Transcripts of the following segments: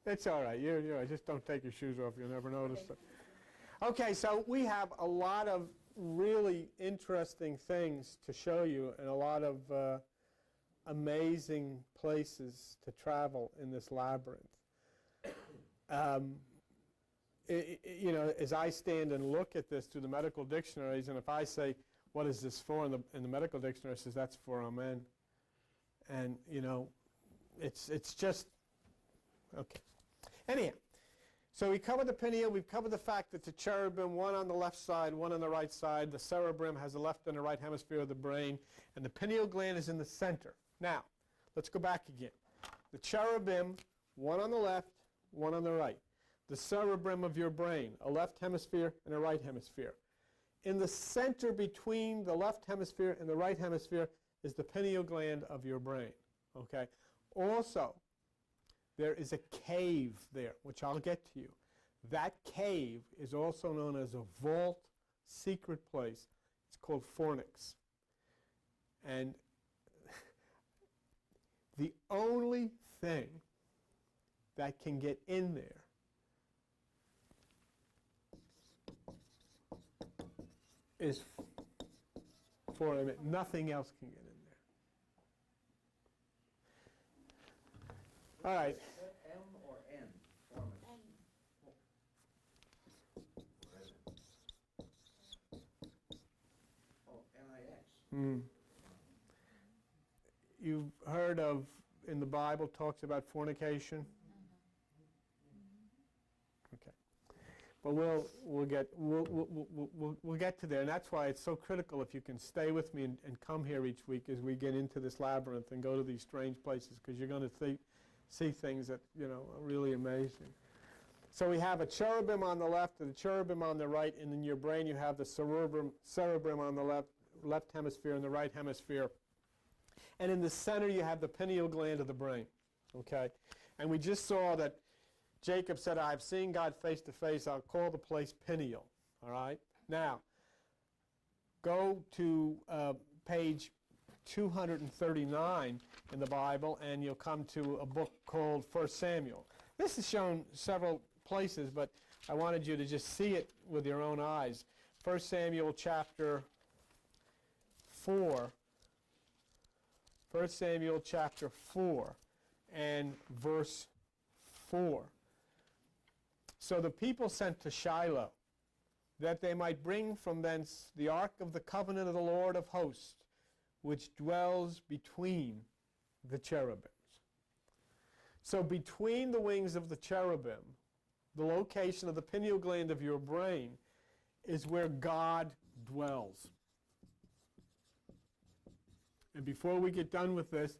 It's all right. Just don't take your shoes off. You'll never notice it. Okay, so we have a lot of really interesting things to show you and a lot of amazing places to travel in this labyrinth. As I stand and look at this through the medical dictionaries, and if I say, what is this for? In the medical dictionary, it says that's for amen. And, it's just, okay. Anyhow, so we covered the pineal. We've covered the fact that the cherubim, one on the left side, one on the right side. The cerebrum has the left and the right hemisphere of the brain. And the pineal gland is in the center. Now, let's go back again. The cherubim, one on the left, one on the right. The cerebrum of your brain, a left hemisphere and a right hemisphere. In the center between the left hemisphere and the right hemisphere is the pineal gland of your brain. Okay. Also, there is a cave there, which I'll get to you. That cave is also known as a vault, secret place. It's called fornix. And the only thing that can get in there is for him. Nothing else can get in there. All right. Is that M or N? N. Oh, N-I-X. You've heard of, in the Bible, talks about fornication? Okay. But we'll get to there, and that's why it's so critical if you can stay with me and come here each week as we get into this labyrinth and go to these strange places, because you're going to see things that are really amazing. So we have a cherubim on the left and a cherubim on the right, and in your brain you have the cerebrum on the left hemisphere and the right hemisphere, and in the center you have the pineal gland of the brain. Okay, and we just saw that Jacob said, I've seen God face to face. I'll call the place Peniel. All right? Now, go to page 239 in the Bible, and you'll come to a book called 1 Samuel. This is shown several places, but I wanted you to just see it with your own eyes. 1 Samuel chapter 4. 1 Samuel chapter 4 and verse 4. So the people sent to Shiloh, that they might bring from thence the ark of the covenant of the Lord of hosts, which dwells between the cherubims. So between the wings of the cherubim, the location of the pineal gland of your brain, is where God dwells. And before we get done with this,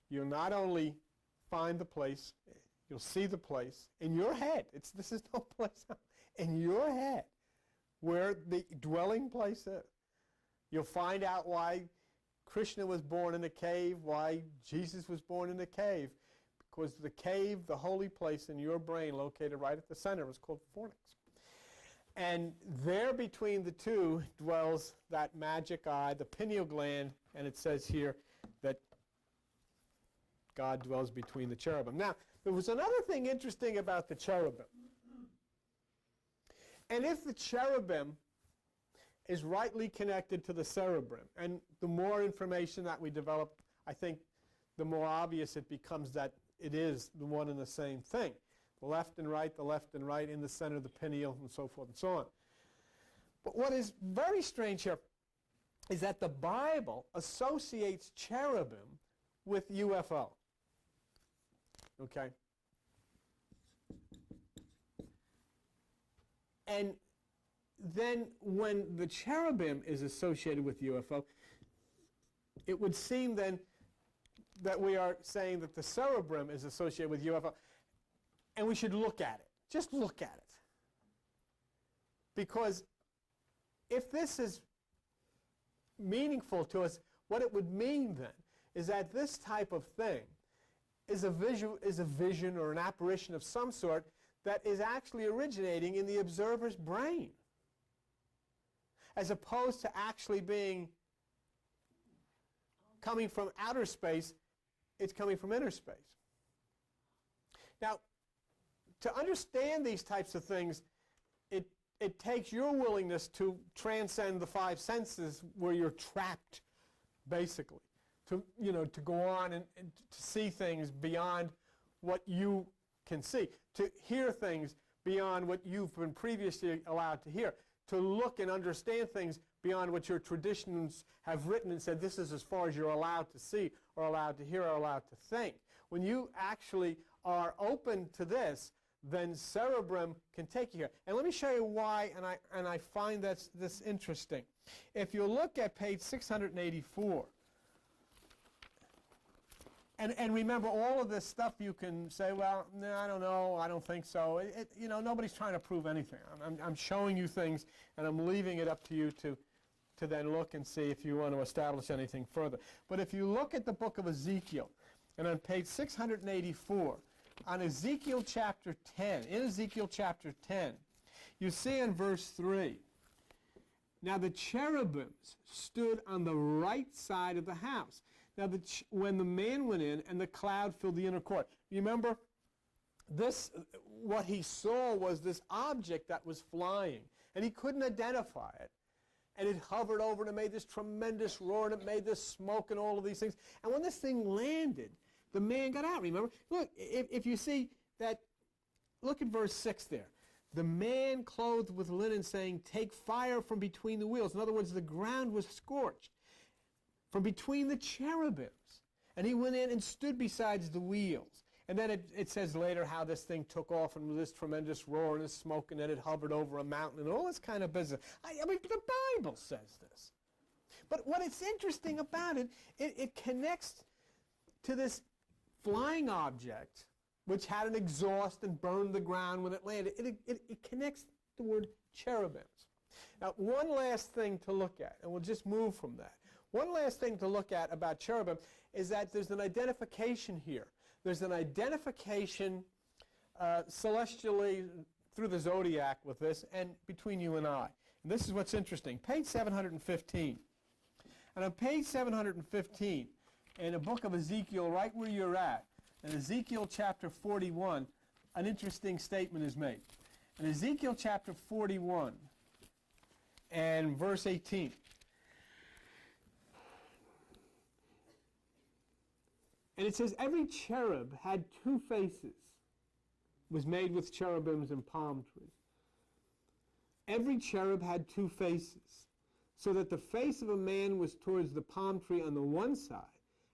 you'll not only find the place, you'll see the place in your head. This is no place in your head where the dwelling place is. You'll find out why Krishna was born in a cave, why Jesus was born in a cave. Because the cave, the holy place in your brain, located right at the center, was called fornix. And there between the two dwells that magic eye, the pineal gland, and it says here that God dwells between the cherubim. Now, there was another thing interesting about the cherubim. And if the cherubim is rightly connected to the cerebrum, and the more information that we develop, I think the more obvious it becomes that it is the one and the same thing. The left and right, in the center of the pineal, and so forth and so on. But what is very strange here is that the Bible associates cherubim with UFO. Okay? And then when the cherubim is associated with UFO, it would seem then that we are saying that the cerebrum is associated with UFO, and we should look at it. Just look at it. Because if this is meaningful to us, what it would mean then is that this type of thing is a vision or an apparition of some sort that is actually originating in the observer's brain, as opposed to actually being coming from outer space. It's coming from inner space. Now, to understand these types of things, it takes your willingness to transcend the five senses where you're trapped, basically. To go on and to see things beyond what you can see, to hear things beyond what you've been previously allowed to hear, to look and understand things beyond what your traditions have written and said this is as far as you're allowed to see or allowed to hear or allowed to think. When you actually are open to this, then Cherubim can take you here. And let me show you why, and I find this interesting. If you look at page 684, and remember, all of this stuff you can say, well, no, I don't know, I don't think so. Nobody's trying to prove anything. I'm showing you things, and I'm leaving it up to you to then look and see if you want to establish anything further. But if you look at the book of Ezekiel, and on page 684, on Ezekiel chapter 10, in Ezekiel chapter 10, you see in verse 3, now the cherubims stood on the right side of the house. Now, when the man went in and the cloud filled the inner court, remember, what he saw was this object that was flying, and he couldn't identify it. And it hovered over, and it made this tremendous roar, and it made this smoke and all of these things. And when this thing landed, the man got out, remember? Look, if you see that, look at verse 6 there. The man clothed with linen, saying, take fire from between the wheels. In other words, the ground was scorched from between the cherubims. And he went in and stood beside the wheels. And then it says later how this thing took off and with this tremendous roar and this smoke, and then it hovered over a mountain and all this kind of business. I mean, the Bible says this. But what is interesting about it, it connects to this flying object, which had an exhaust and burned the ground when it landed. It connects the word cherubims. Now, one last thing to look at, and we'll just move from that. One last thing to look at about cherubim is that there's an identification here. There's an identification celestially through the zodiac with this and between you and I. And this is what's interesting. Page 715. And on page 715, in the book of Ezekiel, right where you're at, in Ezekiel chapter 41, an interesting statement is made. In Ezekiel chapter 41 and verse 18, and it says, every cherub had two faces, was made with cherubims and palm trees. Every cherub had two faces, so that the face of a man was towards the palm tree on the one side,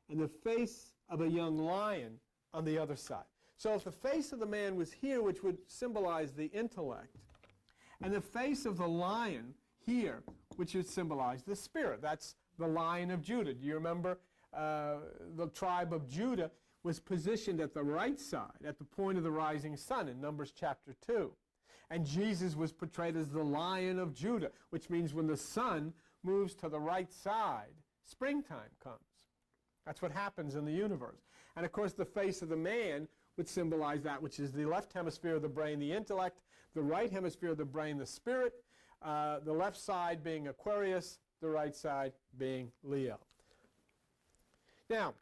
and the face of a young lion on the other side. So if the face of the man was here, which would symbolize the intellect, and the face of the lion here, which would symbolize the spirit. That's the Lion of Judah. Do you remember the tribe of Judah was positioned at the right side, at the point of the rising sun in Numbers chapter 2. And Jesus was portrayed as the Lion of Judah, which means when the sun moves to the right side, springtime comes. That's what happens in the universe. And of course, the face of the man would symbolize that, which is the left hemisphere of the brain, the intellect, the right hemisphere of the brain, the spirit, the left side being Aquarius, the right side being Leo. Now,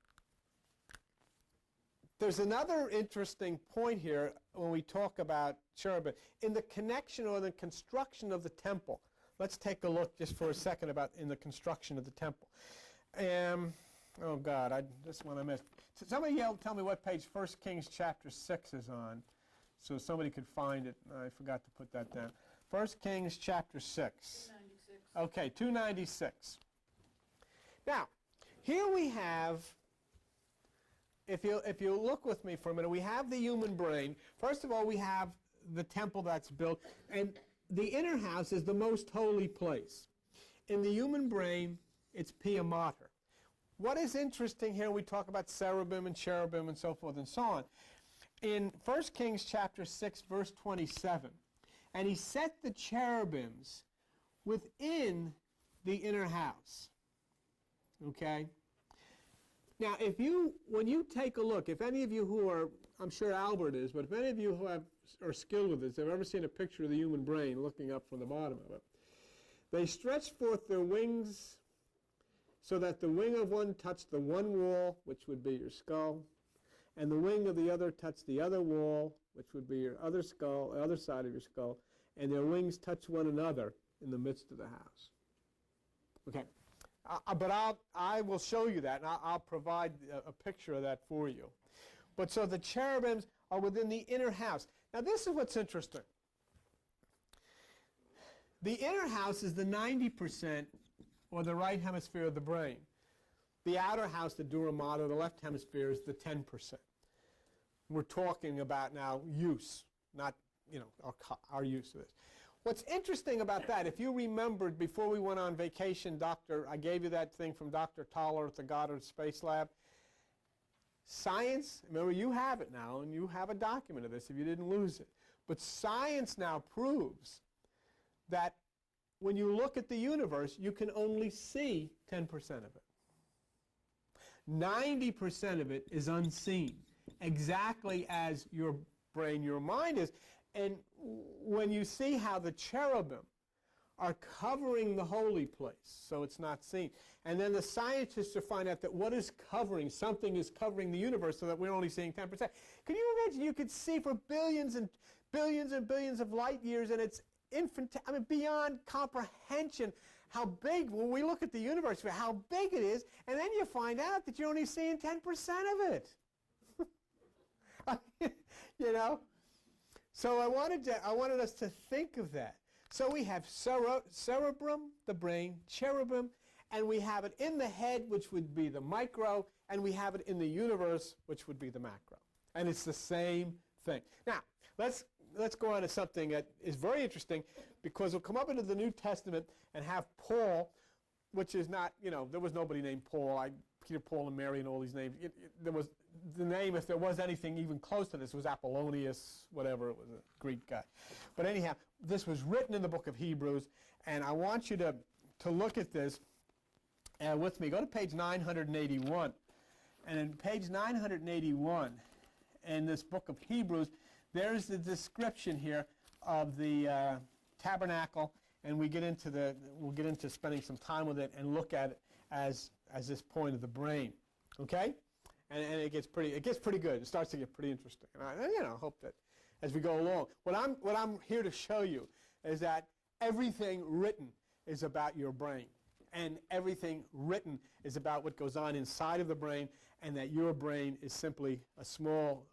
there's another interesting point here when we talk about cherubim. In the connection or the construction of the temple, let's take a look just for a second about in the construction of the temple. Oh God, this one I missed. Somebody tell me what page 1 Kings chapter 6 is on, so somebody could find it. I forgot to put that down. 1 Kings chapter 6. 296. Okay, 296. Now, here we have, if you look with me for a minute, we have the human brain. First of all, we have the temple that's built, and the inner house is the most holy place. In the human brain, it's Pia Mater. What is interesting here, we talk about cherubim and so forth and so on. In 1 Kings chapter 6, verse 27, and he set the cherubims within the inner house. Okay? Now, when you take a look, if any of you who are, I'm sure Albert is, but if any of you who are skilled with this, have ever seen a picture of the human brain looking up from the bottom of it, they stretched forth their wings so that the wing of one touched the one wall, which would be your skull, and the wing of the other touch the other wall, which would be your other skull, other side of your skull, and their wings touch one another in the midst of the house. Okay, but I will show you that, and I'll provide a picture of that for you. But so the cherubims are within the inner house. Now this is what's interesting. The inner house is the 90% or the right hemisphere of the brain. The outer house, the dura mater, the left hemisphere, is the 10%. We're talking about now use, not our use of this. What's interesting about that, if you remembered before we went on vacation, I gave you that thing from Dr. Toller at the Goddard Space Lab. Science, remember you have it now, and you have a document of this if you didn't lose it. But science now proves that when you look at the universe, you can only see 10% of it. 90% of it is unseen, exactly as your brain, your mind is. And when you see how the cherubim are covering the holy place, so it's not seen, and then the scientists are finding out that what is covering, something is covering the universe so that we're only seeing 10%. Can you imagine you could see for billions and billions and billions of light years, and it's beyond comprehension how big, when we look at the universe, how big it is, and then you find out that you're only seeing 10% of it. You know? So I wanted us to think of that. So we have cerebrum, the brain, cherubim, and we have it in the head, which would be the micro, and we have it in the universe, which would be the macro. And it's the same thing. Now, let's go on to something that is very interesting, because we'll come up into the New Testament and have Paul, which is not, there was nobody named Paul. Peter, Paul, and Mary, and all these names. There was the name, if there was anything even close to this, was Apollonius, whatever, it was a Greek guy. But anyhow, this was written in the book of Hebrews, and I want you to look at this with me. Go to page 981. And in page 981, in this book of Hebrews, there's the description here of the tabernacle, and we'll get into spending some time with it and look at it as this point of the brain, okay? And it gets pretty good. It starts to get pretty interesting. And I hope that as we go along, what I'm here to show you is that everything written is about your brain, and everything written is about what goes on inside of the brain, and that your brain is simply a small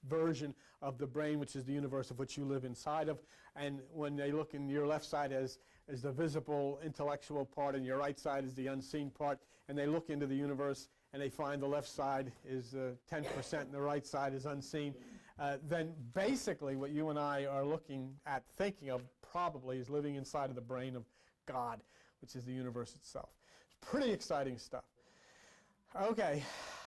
version of the brain, which is the universe of which you live inside of. And when they look in your left side as the visible intellectual part, and your right side is the unseen part, and they look into the universe and they find the left side is 10% and the right side is unseen, then basically what you and I are looking at, thinking of probably, is living inside of the brain of God, which is the universe itself. It's pretty exciting stuff. Okay,